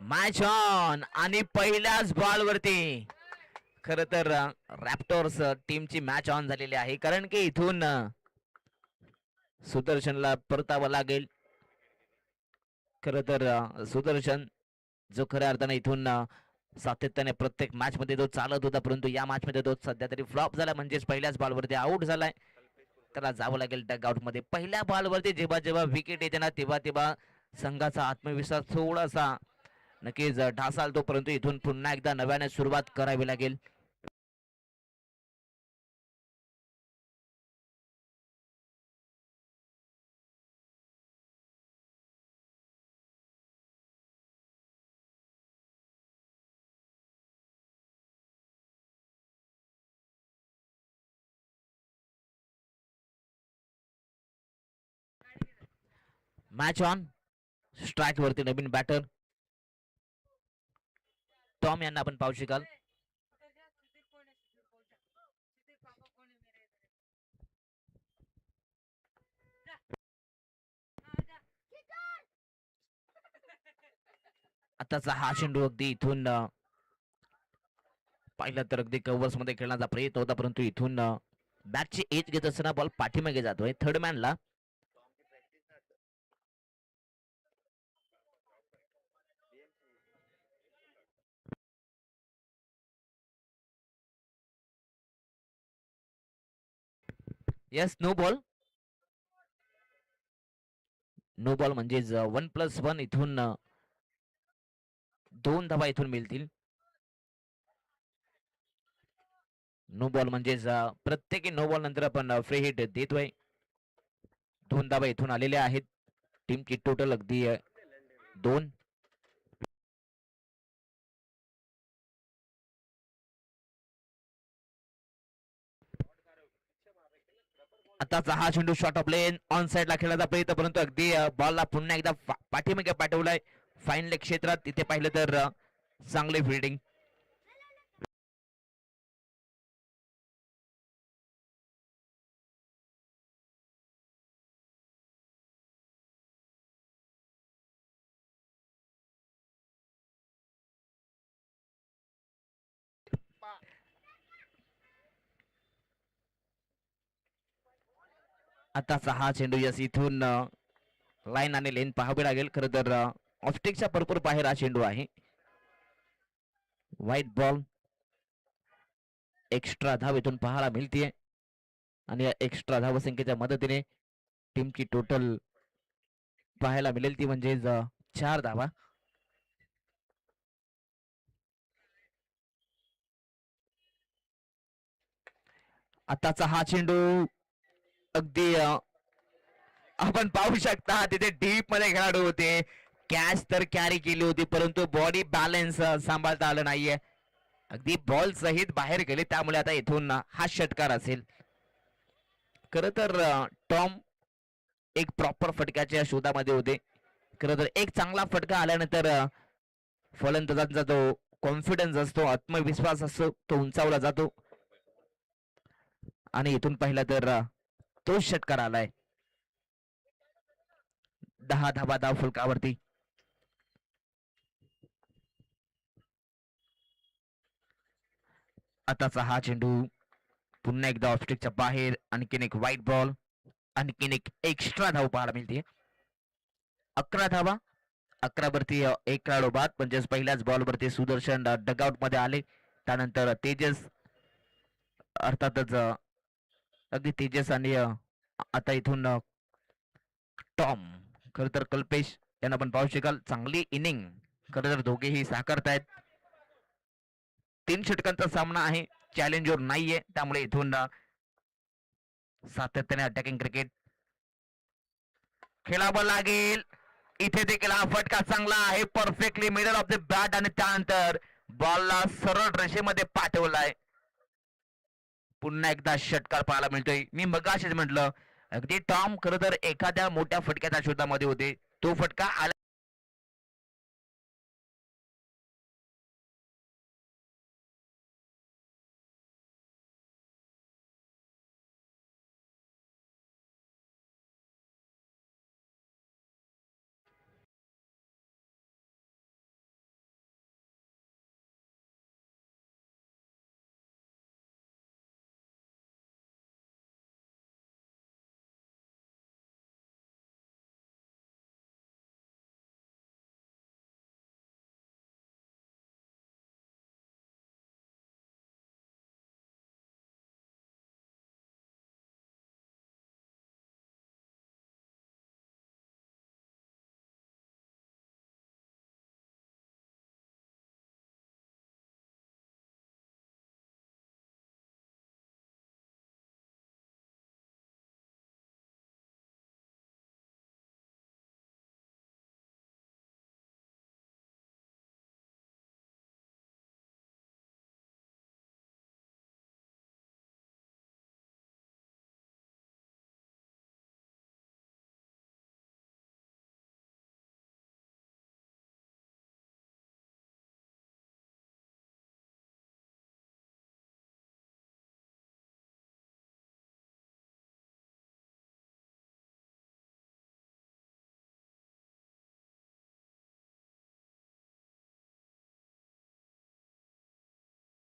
Match on आणि पहिल्याच बॉलवरती खर तर रॅप्टोर्स टीमची मॅच ऑन झालेली आहे, कारण की इथून सुदर्शनला परतावं लागेल. खर तर सुदर्शन जो खऱ्या अर्थाने इथून सातत्याने प्रत्येक मॅच मध्ये तो चालत होता, परंतु या मॅच मध्ये तो सध्या तरी फ्लॉप झाला, म्हणजेच पहिल्याच बॉलवरती आउट झालाय. त्याला जावं लागेल डगआउट मध्ये. पहिल्या बॉलवरती जेव्हा जेव्हा विकेट येते ना, तेव्हा तेव्हा संघाचा आत्मविश्वास थोडासा नक्कीच ढासाळतो, परंतु इथून पुन्हा एकदा नव्याने सुरुवात करावी लागेल. Match on. स्ट्राईक वरती नवीन बॅटर टॉम यांना आपण पाहू शकाल. आताचा हा चेंडू अगदी इथून पाहिलं तर अगदी कव्हर्स मध्ये खेळण्याचा प्रयत्न होता, परंतु इथून बॅटची एज घेत असताना बॉल पाठीमागे जातोय थर्ड मॅनला. Yes, no ball. No ball म्हणजेच 1+1 इथून 2 धावा इथून मिळतील. नो बॉल म्हणजेच प्रत्येकी नो बॉल नंतर आपण फ्री हिट देतोय. 2 धावा इथून आलेल्या आहेत. टीमची टोटल अगदी 2. आताचा हा चेंडू शॉर्ट ऑफ लेन ऑन साइडला खेळण्याचा प्रयत्न, परंतु अगदी बॉलला पुन्हा एकदा पाठीमागे पाठवलाय फाईन लेग क्षेत्रात. तिथे पाहिलं तर चांगले फिल्डिंग. आताचा हा चेंडू यस इथून लाईन आणि लेन पाहावी लागेल. खरं तर ऑफस्टिकच्या भरपूर बाहेर हा चेंडू आहे. White ball. एक्स्ट्रा धाव इथून पाहायला मिळतीये आणि या एक्स्ट्रा धावसंख्येच्या मदतीने टीमची टोटल पाहायला मिळेल ती म्हणजे 4 धावा. आताचा हा चेंडू अगदी आपण पाहू शकता तिथे डीप मध्ये खेळाडू होते. कॅच तर कॅरी केली होती, परंतु बॉडी बॅलन्स सांभाळता आलं नाहीये. अगदी बॉल सहित बाहेर गेले, त्यामुळे आता इथून हा षटकार असेल. खर तर टॉम एक प्रॉपर फटक्याच्या शोधामध्ये होते. खरं तर एक चांगला फटका आल्यानंतर फलंदाजांचा जो कॉन्फिडन्स असतो, आत्मविश्वास असतो, तो उंचावला जातो. आणि इथून पाहिला तर तो षटकार आलाय. 10 धाबा धाव फलकावरती. आताचा हा चेंडू पुन्हा एकदा ऑफस्टिकच्या बाहेर. आणखीन एक व्हाईट बॉल. आणखीन एक एक्स्ट्रा धाव पाहायला मिळते. 11 धावा. 11 वरती एक खेळाडू बाद, म्हणजेच पहिल्याच बॉलवरती सुदर्शन डगआउट मध्ये आले. त्यानंतर तेजस अर्थातच अगदी तेजस आणि आता इथून टॉम. खर तर कल्पेश यांना आपण पाहू शकाल चांगली इनिंग खर तर दोघेही साकारतायत. 3 षटकांचा सामना आहे, चॅलेंजर नाहीये, त्यामुळे इथून सातत्याने अटॅकिंग क्रिकेट खेळावं लागेल. इथे देखील हा फटका चांगला आहे, perfectly middle of the bat आणि त्यानंतर बॉलला सरळ रेषेमध्ये पाठवलाय. पुन्हा एकदा षटकार पाहायला मिळतोय. मी मगाशीच म्हटलं अगदी टॉम खरं तर एखाद्या मोठ्या फटक्याच्या शोधामध्ये होते. तो फटका आला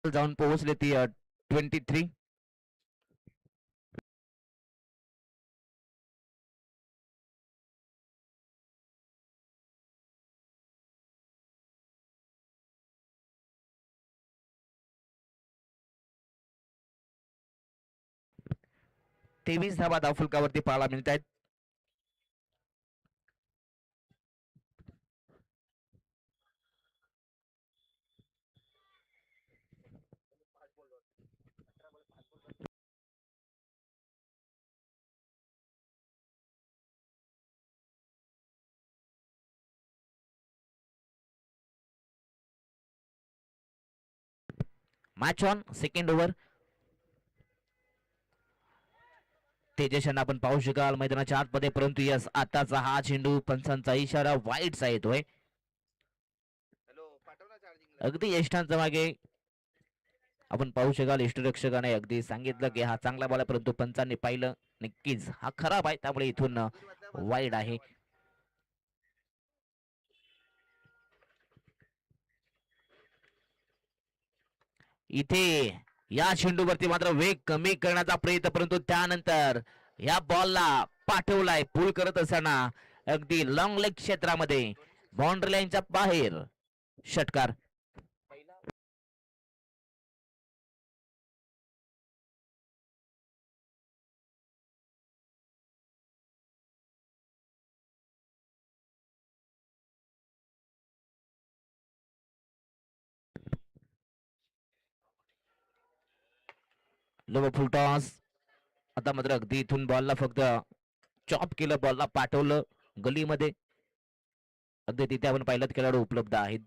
जाऊन पोहोचले ती 23. तेवीस धावा धावफलकावरती पाहायला मिळत आहेत. Match on second over. Tejas यांना आपण पाहू शकाल मैदानाच्या आतमध्ये, परंतु यस आताचा हा चेंडू पंचांचा इशारा वाईटचा येतोय. अगदी यष्टांच्या मागे आपण पाहू शकाल यष्टरक्षकाने अगदी सांगितलं की हा चांगला बॉल आहे, परंतु पंचांनी पाहिलं नक्कीच हा खराब आहे, त्यामुळे इथून वाईड आहे. इथे या चेंडूवरती मात्र वेग कमी करण्याचा प्रयत्न, परंतु त्यानंतर या बॉलला पाठवलाय पुल करत असताना अगदी लॉंग लेग क्षेत्रामध्ये बाउंड्री लाईनच्या बाहेर षटकार. लो फुल टॉस. आता मात्र अगदी इथून बॉलला फक्त चॉप केलं, बॉलला पाठवलं गलीमध्ये. अगदी तिथे आपण पाहिलं खेळाडू उपलब्ध आहेत.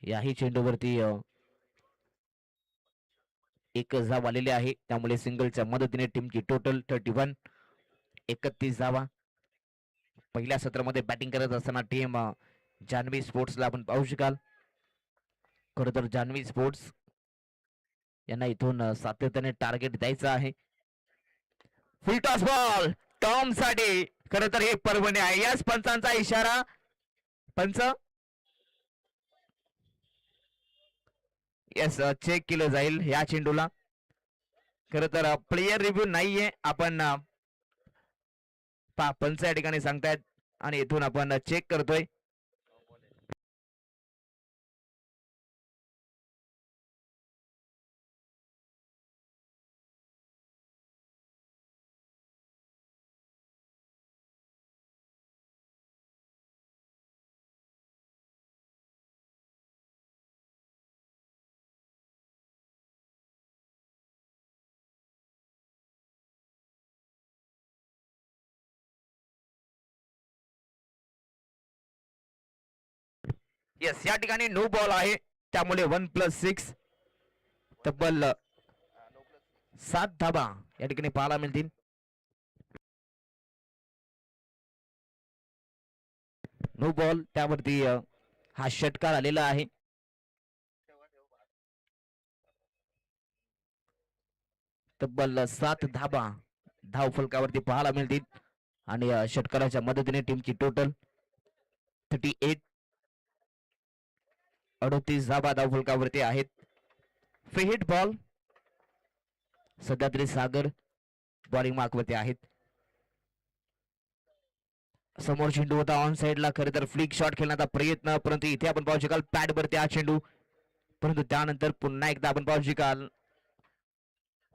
याही चेंडूवरती एक धाव आलेली आहे, त्यामुळे सिंगलच्या मदतीने टीमची टोटल 31. 31 धावा. पहिल्या सत्रामध्ये बॅटिंग करत असताना टीम जान्हवी स्पोर्ट्सला आपण पाहू शकाल. खर तर जान्हवी स्पोर्ट्स यांना इथून सातत्याने टार्गेट द्यायचं आहे. फुल टॉस बॉल टॉम साठी. खर तर हे पर्वणी आहे, याच पंचांचा इशारा. पंच येस चेक केलं जाईल या चेंडूला. खर तर प्लेयर रिव्ह्यू नाहीये, आपण पंच या ठिकाणी सांगतायत आणि इथून आपण चेक करतोय. येस या ठिकाणी नो बॉल आहे, त्यामुळे 1+6 तब्बल 7 धाबा या ठिकाणी पाहायला मिळतील. नो बॉल, त्यावरती हा षटकार आलेला आहे. तब्बल 7 धाबा धाव फलकावरती पाहायला मिळतील आणि षटकाराच्या मदतीने टीमची टोटल 38. 38 धाबा धाव फलकावरती आहेत. Free hit ball. सध्या तरी सागर बॉलिंग मार्कवरती आहेत. समोर चेंडू होता ऑन साइडला, खरे तर फ्लिक शॉट खेळण्याचा प्रयत्न, परंतु इथे आपण पाहू शकाल पॅड वरती हा चेंडू, परंतु त्यानंतर पुन्हा एकदा आपण पाहू शकाल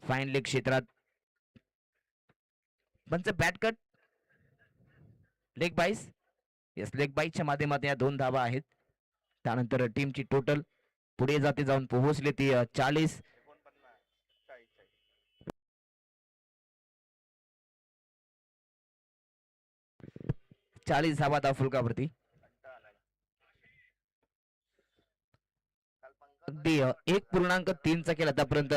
फाईन लेग क्षेत्रात पंच बॅट कट लेग बाईस. येस लेग बाईसच्या माध्यमातून या 2 धावा आहेत. त्यानंतर टीमची टोटल पुढे जाते जाऊन पोहोचले ती 40. 40 धावा धाव फलकावरती. अगदी 1.3चा खेळ आतापर्यंत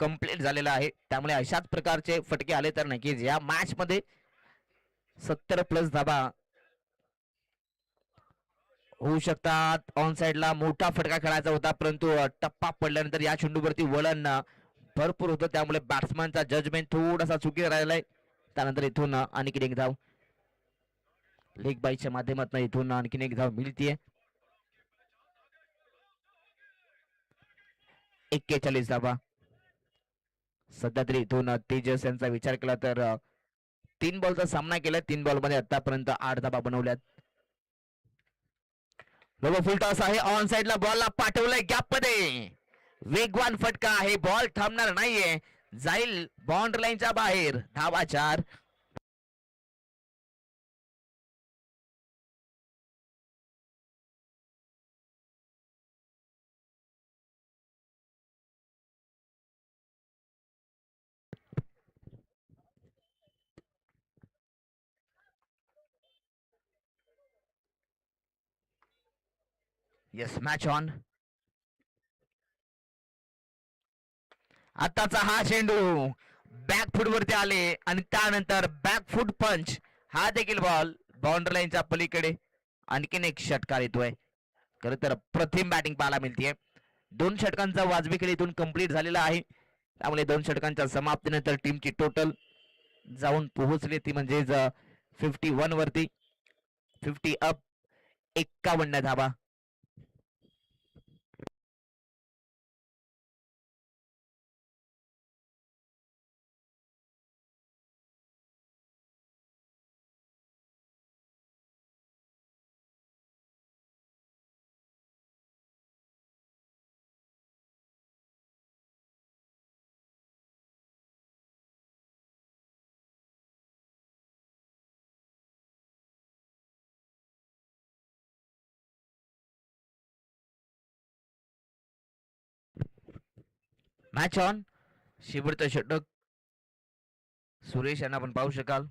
कंप्लीट झालेला आहे, त्यामुळे अशाच प्रकारचे फटके आले तर नक्कीच या मॅच मध्ये 70+ धाबा होऊ शकतात. ऑन साइडला मोठा फटका खेळायचा होता, परंतु टप्पा पडल्यानंतर या चेंडूवरती वळण भरपूर होतं, त्यामुळे बॅट्समॅनचा जजमेंट थोडासा चुकीचा राहिला आहे. त्यानंतर इथून आणखी एक धाव लेग बाईच्या माध्यमातून इथून आणखीन एक धाव मिळतीये. 41 धावा. सध्या तरी इथून तेजस यांचा विचार केला तर 3 बॉलचा सामना केला. 3 बॉल मध्ये आतापर्यंत 8 धावा बनवल्यात. फुल टॉस आहे. ऑन साइडला बॉलला पाठवलंय गॅप मध्ये. वेगवान फटका आहे. बॉल थांबणार नाहीये. जाईल बाउंड्री लाईनच्या बाहेर. धावा 4. Yes match on. आताचा हा चेंडू बॅकफूट वरती आले आणि त्यानंतर बॅकफूट पंच. हा देखील बॉल बाउंड्री लाईनच्या पलीकडे. आणखीन एक षटकार येतोय. खरं तर प्रथम बॅटिंग पाहायला मिळते. 2 षटकांचा वाजवी खेळ इथून कंप्लीट झालेला आहे. त्यामुळे 2 षटकांच्या समाप्तीनंतर टीमची टोटल जाऊन पोहोचली ती म्हणजेच 51 वरती. 50 अप. 51 धावा. Match on. शेवटचं षटक सुरेश यांना आपण पाहू शकाल.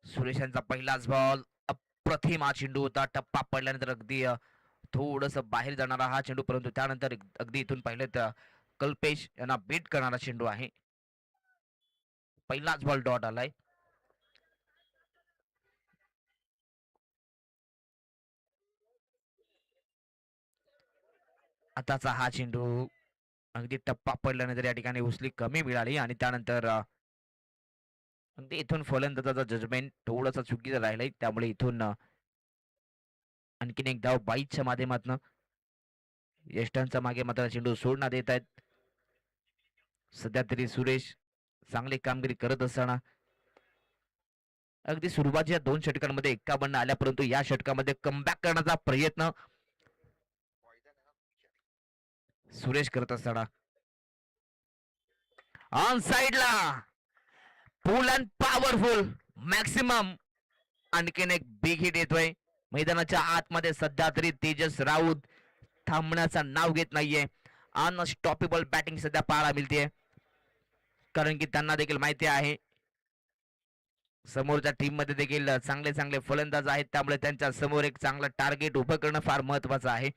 सुरेश यांचा पहिलाच बॉल. अप्रतिम हा चेंडू होता. टप्पा पडल्यानंतर अगदी थोडस बाहेर जाणारा हा चेंडू, परंतु त्यानंतर अगदी इथून पाहिलं कल्पेश यांना बीट करणारा चेंडू आहे. पहिलाच बॉल डॉट आलाय. आताचा हा चेंडू अगदी टप्पा पडल्यानंतर या ठिकाणी उचली कमी मिळाली आणि त्यानंतर अगदी इथून फलंदाजाचा जजमेंट थोडासा चुकीचं राहिलंय. त्यामुळे इथून आणखीन एक धाव 22च्या माध्यमातून यष्टांच्या मागे मात्र चेंडू सोडण्यात येत आहेत. सध्या तरी सुरेश चांगली कामगिरी करत असताना अगदी सुरुवातीच्या 2 षटकांमध्ये 51 आल्या, परंतु या षटकामध्ये कमबॅक करण्याचा प्रयत्न सुरेश करत असताना ऑन साइडला फुल अँड पॉवरफुल मॅक्सिमम आणखीन एक बिग हिट येतोय. मैदानाच्या आतमध्ये सध्या तरी तेजस राऊत थांबण्याचं नाव घेत नाहीये. अनस्टॉपेबल बॅटिंग सध्या पाहायला मिळते, कारण की त्यांना देखील माहिती आहे समोरच्या टीम मध्ये देखील चांगले चांगले फलंदाज आहेत. त्यामुळे त्यांच्या समोर एक चांगलं टार्गेट उभं करणं फार महत्वाचं आहे.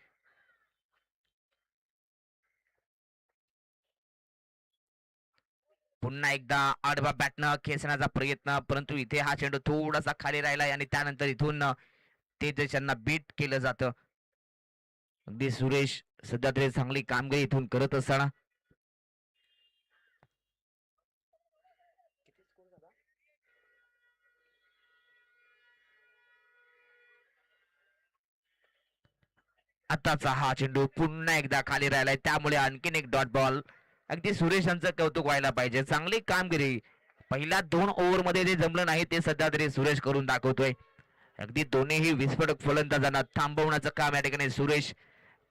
पुन्हा एकदा आडवा बॅटनं खेचण्याचा प्रयत्न, परंतु इथे हा चेंडू थोडासा खाली राहिलाय आणि त्यानंतर इथून तेजस यांना बीट केलं जातं. अगदी सुरेश सध्या तरी चांगली कामगिरी इथून करत असताना आताचा हा चेंडू पुन्हा एकदा खाली राहिलाय. त्यामुळे आणखीन एक डॉट बॉल. अगदी सुरेश यांचं कौतुक व्हायला पाहिजे. चांगली कामगिरी पहिल्या 2 ओव्हर मध्ये जे जमलं नाही ते सध्या तरी सुरेश करून दाखवतोय. अगदी दोन्हीही विस्फोटक फलंदाजांना थांबवण्याचं काम या ठिकाणी सुरेश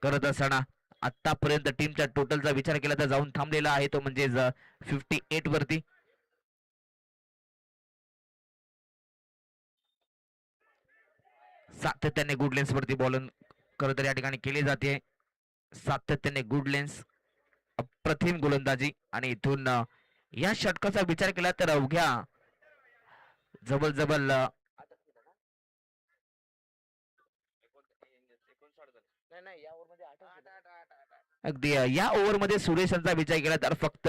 करत असताना आतापर्यंत टीमच्या टोटलचा विचार केला तर जाऊन थांबलेला आहे तो म्हणजे 58 वरती. सातत्याने गुड लेन्स वरती बॉलिंग खरं तर या ठिकाणी केली जाते. सातत्याने गुड लेन्स, अप्रतिम गोलंदाजी आणि इथून या षटकाचा विचार केला तर अवघ्या जवळ जवळ अगदी या ओव्हर मध्ये सुरेश यांचा विचार केला तर फक्त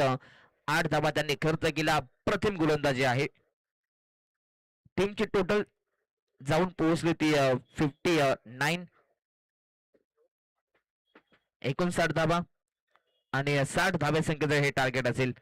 8 धावा त्यांनी खर्च केला. प्रथम गोलंदाजी आहे. टीमची टोटल जाऊन पोहोचली ती 59. 59 धावा आणि 60 धावे संख्येचं हे टार्गेट असेल.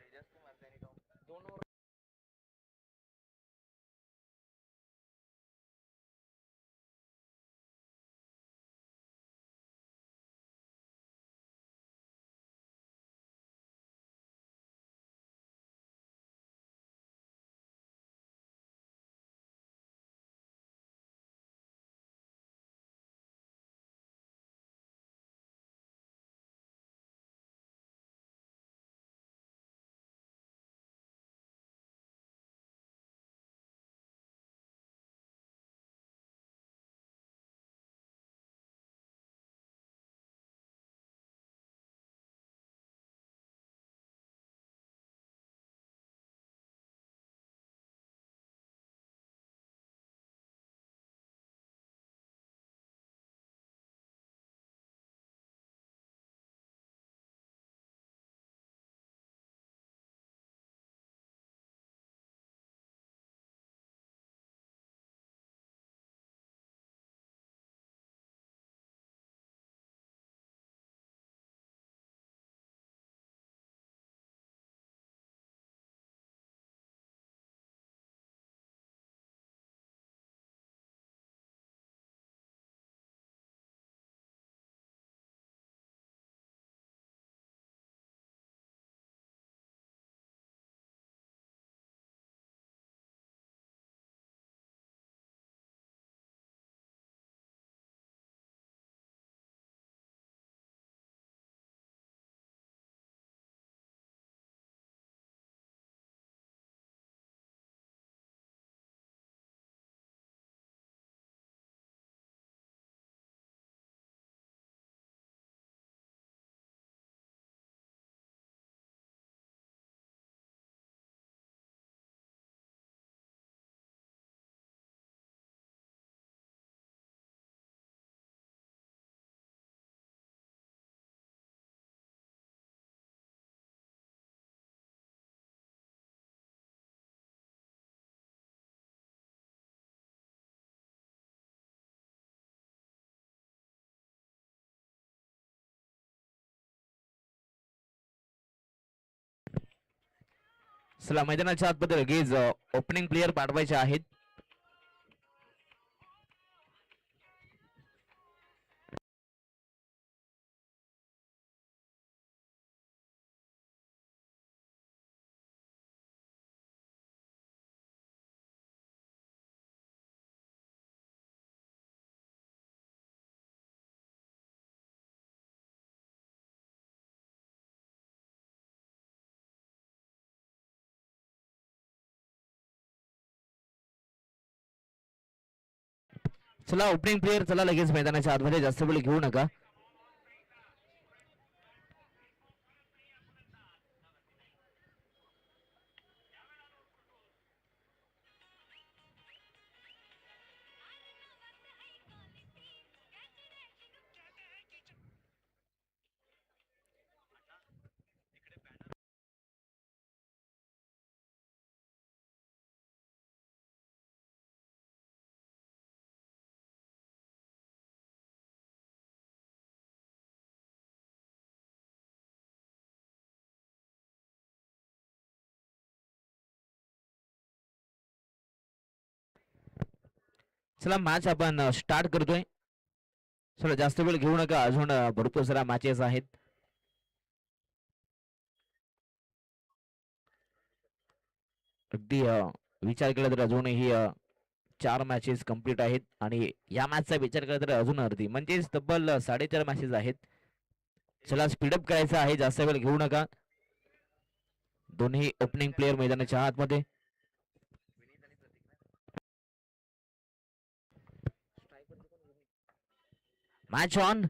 चला मैदानाच्या आतमध्ये लगेच ओपनिंग प्लेयर पाठवायचे आहेत. चला ओपनिंग प्लेयर चला लगेच मैदानाच्या आतमध्ये, जास्त वेळ घेऊ नका. चला मॅच आपण स्टार्ट करतोय. चला जास्त वेळ घेऊ नका, अजून भरपूर साऱ्या मॅचेस आहेत. अगदी विचार केला तर अजूनही 4 मॅचेस कंप्लीट आहेत आणि या मॅचचा विचार केला तर अजून अर्धी म्हणजेच तब्बल 4.5 मॅचेस आहेत. चला स्पीडअप करायचा आहे, जास्त वेळ घेऊ नका. दोन्ही ओपनिंग प्लेयर मैदानाच्या आतमध्ये. Match on,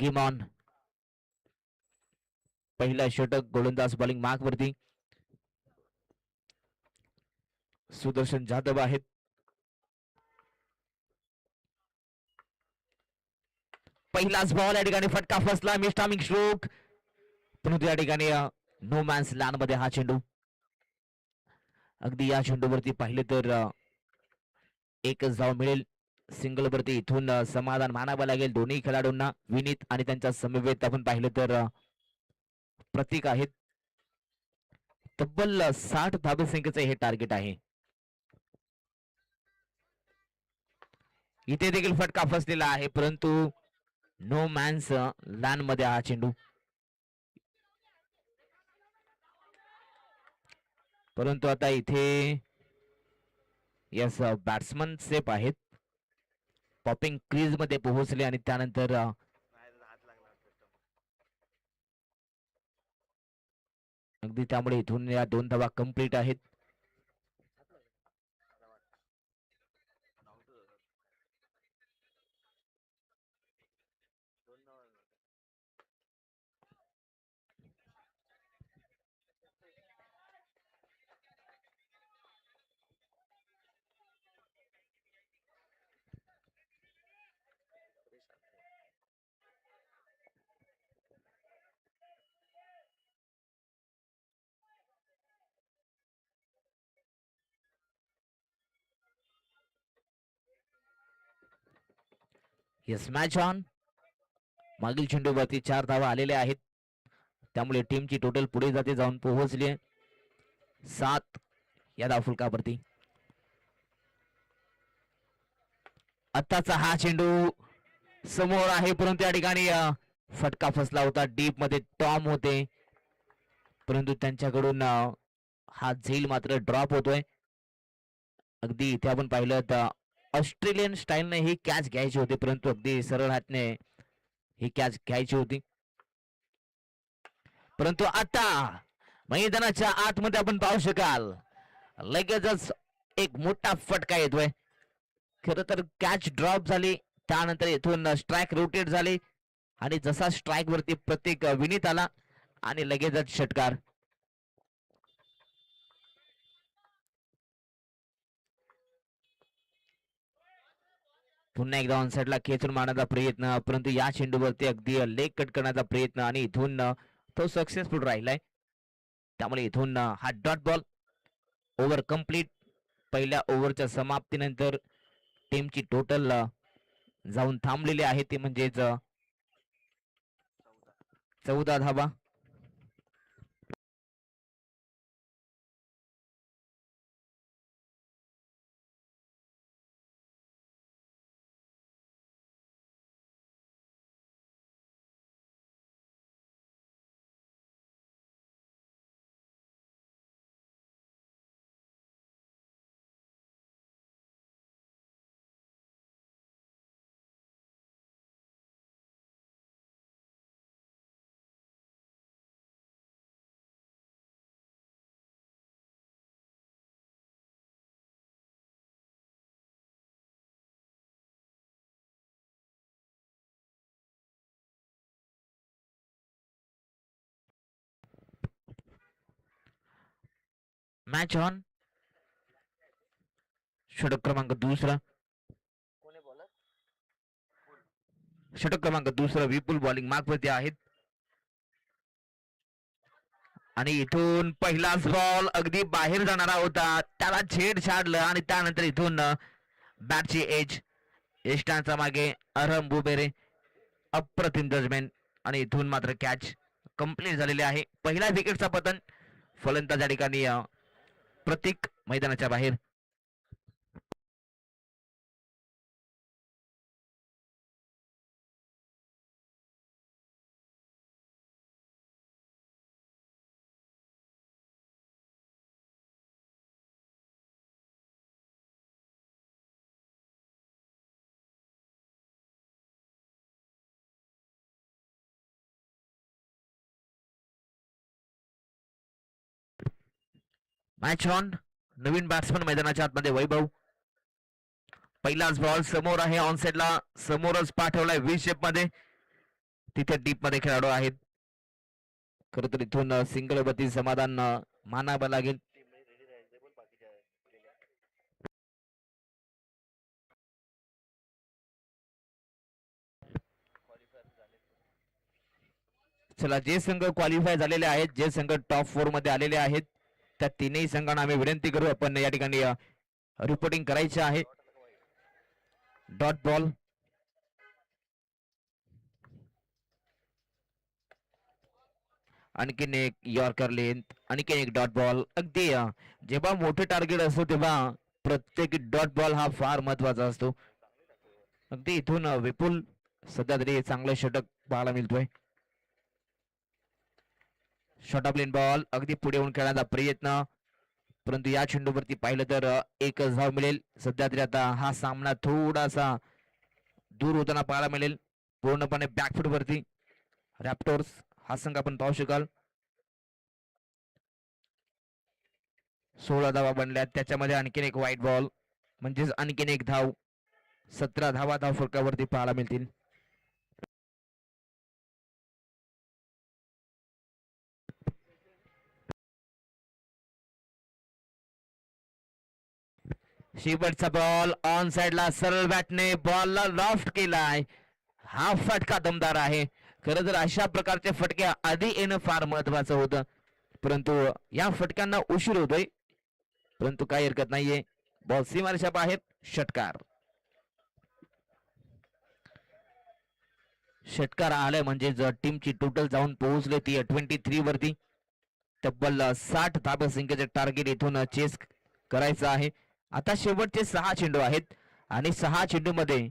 game on. पहिला षटक गोलंदाज बॉलिंग मार्क वरती सुदर्शन जाधव आहेत. पहिलाच बॉल या ठिकाणी फटका फसला, मिस्टामिंग स्ट्रोक. परंतु या ठिकाणी नो मॅन्स लँड मध्ये हा चेंडू. अगदी या चेंडूवरती पाहिले तर एकच धाव मिळेल. सिंगल वरती इथून समाधान मानावं लागेल दोन्ही खेळाडूंना. विनीत आणि त्यांच्या समवेत आपण पाहिलं तर प्रतीक आहेत. तब्बल 60 धावसंख्येचं हे टार्गेट आहे. इथे देखील फटका फसलेला आहे, परंतु नो मॅन्स लँड मध्ये हा चेंडू. परंतु आता इथे यस बॅट्समन सेफ आहेत. पॉपिंग क्रीज मध्ये पोहोचले आणि त्यानंतर अगदी त्यामुळे इथून या 2 धावा कंप्लीट आहेत. Yes match on. मागील चेंडूवरती 4 धावा आलेल्या आहेत, त्यामुळे टीमची टोटल पुढे जाते जाऊन पोहोचली आहे 7 या धावफलकावरती. आत्ताचा हा चेंडू समोर आहे, परंतु या ठिकाणी फटका फसला होता. डीप मध्ये टॉम होते, परंतु त्यांच्याकडून हा झेल मात्र ड्रॉप होतोय. अगदी इथे आपण पाहिलं तर ऑस्ट्रेलियन स्टाईलने ही कॅच घ्यायची होती, परंतु अगदी सरळ हातने ही कॅच घ्यायची होती. परंतु आता मैदानाच्या आतमध्ये आपण पाहू शकाल लगेचच एक मोठा फटका येतोय. खर तर कॅच ड्रॉप झाली, त्यानंतर इथून स्ट्राइक रोटेट झाली आणि जसा स्ट्राइक वरती प्रत्येक विनीत आला आणि लगेचच षटकार. पुन्हा एकदा ऑन साइडला खेचून मारण्याचा प्रयत्न, परंतु या चेंडूवरती अगदी लेग कट करण्याचा प्रयत्न आणि इथून तो सक्सेसफुल राहिलाय. त्यामुळे इथून हा डॉट बॉल. Over complete. पहिल्या ओव्हरच्या समाप्तीनंतर टीमची टोटल जाऊन थांबलेली आहे ती म्हणजेच 14 धावा. Match on. षटक क्रमांक दुसरा. षटक क्रमांक दुसरा विपुल बॉलिंग मार्कवरती आहेत. आणि इथून पहिलाच बॉल अगदी बाहेर जाणारा होता, त्याला झेड छाडलं आणि त्यानंतर इथून बॅटची एज. यष्टांचा मागे अरहम बुबेरे, अप्रतिम जजमेंट आणि इथून मात्र कॅच कंप्लीट झालेले आहे. पहिला विकेटचा पतन. फलंदाज या ठिकाणी प्रतीक मैदानाच्या बाहेर. Match on. नवीन बॅट्समन मैदानाच्या आतमध्ये वैभव. पहिलाच बॉल समोर आहे, ऑन साइडला समोरच पाठवलाय व्ही शेप मध्ये. तिथे डीप मध्ये खेळाडू आहेत. खर तर इथून सिंगल वरती समाधान मानावं लागेल. चला, जे संघ क्वालिफाय झालेले आहेत, जे संघ टॉप 4 मध्ये आलेले आहेत, त्या तीनही संघांना आम्ही विनंती करू, आपण या ठिकाणी रिपोर्टिंग करायचे आहे. Dot ball. आणखीन एक यॉर्कर लेंथ, आणखीन एक डॉट बॉल. अगदी जेव्हा मोठे टार्गेट असतो तेव्हा प्रत्येक डॉट बॉल हा फार महत्वाचा असतो. अगदी इथून विपुल सध्या तरी चांगलं षटक पाहायला मिळतोय. शॉर्ट ऑफ लेन बॉल, अगदी पुढे येऊन खेळण्याचा प्रयत्न, परंतु या चेंडूवरती पाहिलं तर एकच धाव मिळेल. सध्या तरी आता हा सामना थोडासा दूर होताना पाहायला मिळेल. पूर्णपणे बॅकफूट वरती रॅप्टोर्स हा संघ आपण पाहू शकाल. 16 धावा बनल्या, त्याच्यामध्ये आणखीन एक व्हाईट बॉल, म्हणजेच आणखीन एक धाव. 17 धावा धाव फरकावरती पाहायला मिळतील. शेवटचा बॉल ऑन साइडला सरळ बॅटने बॉलला लॉफ्ट केलाय. हा फटका दमदार आहे. खरं तर अशा प्रकारचे फटके आधी येणं फार महत्वाचं होतं, परंतु या फटक्यांना उशीर होतोय. परंतु काही हरकत नाहीये. बॉल सीमारेषा बाहेर. षटकार. षटकार आलाय म्हणजे टीमची टोटल जाऊन पोहोचले ती 23 वरती. तब्बल 60 धाबा संख्येचे टार्गेट इथून चेस करायचं आहे. आता शेवटचे 6 चेंडू आहेत आणि 6 चेंडू मध्ये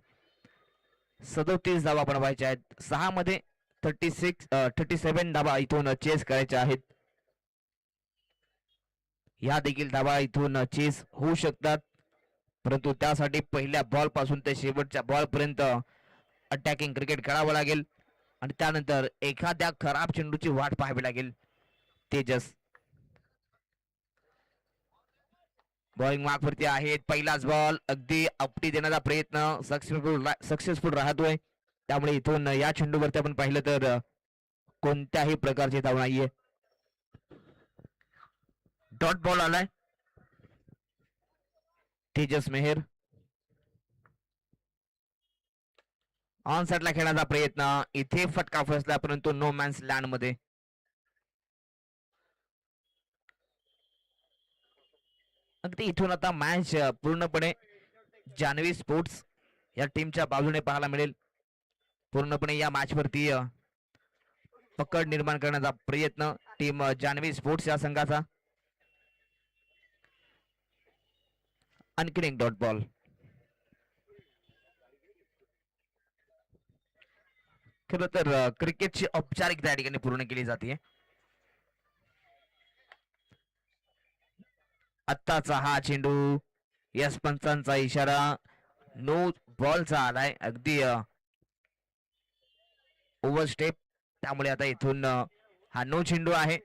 37 धावा बनवायच्या आहेत. 6 मध्ये 37 धावा इथून चेस करायच्या आहेत. या देखील धावा इथून चेस होऊ शकतात, परंतु त्यासाठी पहिल्या बॉल पासून ते शेवटच्या बॉल पर्यंत अटॅकिंग क्रिकेट खेळावं लागेल आणि त्यानंतर एखाद्या खराब चेंडूची वाट पाहावी लागेल. तेजस बॉलिंग मार्क वरती आहेत. पहिलाच बॉल अगदी अपटी देण्याचा प्रयत्न सक्सेसफुल राहतोय. त्यामुळे इथून या चेंडूवरती आपण पाहिलं तर कोणत्याही प्रकारची धाव नाहीये. डॉट बॉल आलाय. तेजस मेहर ऑन साइडला खेळण्याचा प्रयत्न, इथे फटका फसला, परंतु नो मॅन्स लँड मध्ये. अगदी इथून आता मॅच पूर्णपणे जान्हवी स्पोर्ट्स या टीमच्या बाजूने पाहायला मिळेल. पूर्णपणे या मॅच वरती पकड निर्माण करण्याचा प्रयत्न टीम जान्हवी स्पोर्ट्स या संघाचा. आणखीन एक डॉट बॉल. खरं तर क्रिकेटची औपचारिकता या ठिकाणी पूर्ण केली जाते. आत्ताचा हा चेंडू यस पंचांचा इशारा नो बॉलचा आलाय. अगदी ओव्हर स्टेप, त्यामुळे आता इथून हा नो चेंडू आहे.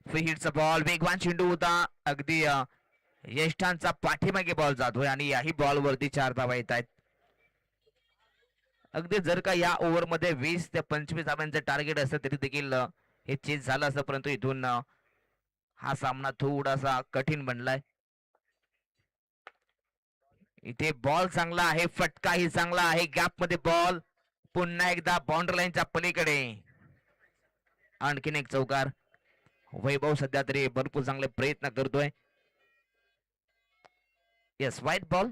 फ्री हिटचा बॉल, वेगवान चेंडू होता. अगदी यष्टांचा पाठीमागे बॉल जातोय आणि याही बॉल वरती 4 धावा येत आहेत. अगदी जर का या ओव्हरमध्ये 20 ते 25 धावांचं टार्गेट असतं तरी देखील हे चेस झालं असतं, परंतु इथून हा सामना थोडासा कठीण बनलाय. इथे बॉल चांगला आहे, फटकाही चांगला आहे, गॅप मध्ये बॉल पुन्हा एकदा बाउंड्री लाईनच्या पलीकडे. आणखीन एक चौकार. वैभव सध्या तरी भरपूर चांगले प्रयत्न करतोय. Yes, white ball.